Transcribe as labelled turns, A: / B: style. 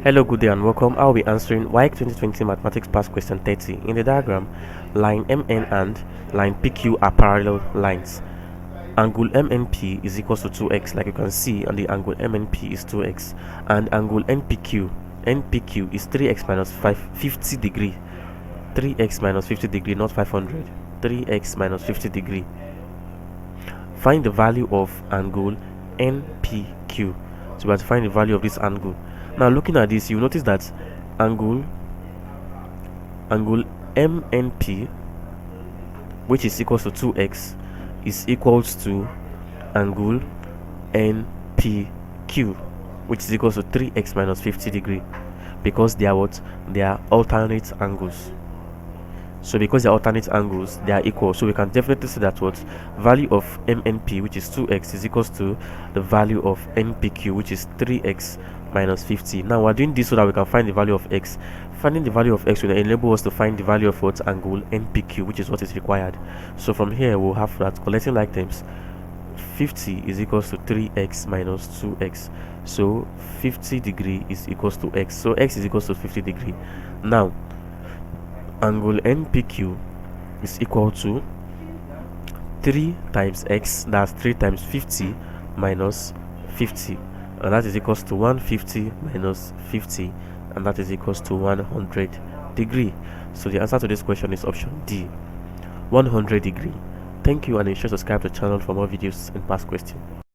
A: Hello, good day and welcome. I'll be answering WAEC 2020 Mathematics Past Question 30. In the diagram, line MN and line PQ are parallel lines. Angle MNP is equal to 2x, like you can see, and the angle MNP is 2x, and angle NPQ is 3x minus 50 degree. 3x minus 50 degree, not 500. 3x minus 50 degree. Find the value of angle NPQ. So we have to find the value of this angle. Now looking at this, you notice that angle MNP, which is equals to 2x, is equals to angle NPQ, which is equals to 3x minus 50 degree, because they are what? They are alternate angles. So because they are alternate angles, they are equal. So we can definitely say that what value of MNP, which is 2x, is equals to the value of NPQ, which is 3x minus 50. Now we're doing this so that we can find the value of x. Finding the value of x will enable us to find the value of what? Angle NPQ, which is what is required. So from here we'll have that collecting like terms, 50 is equals to 3x minus 2x. So 50 degree is equals to x. So x is equals to 50 degree. Now angle NPQ is equal to 3 times x, that's 3 times 50 minus 50, and that is equals to 150 minus 50, and that is equals to 100 degree. So the answer to this question is option D, 100 degree. Thank you, and ensure to subscribe to the channel for more videos and past questions.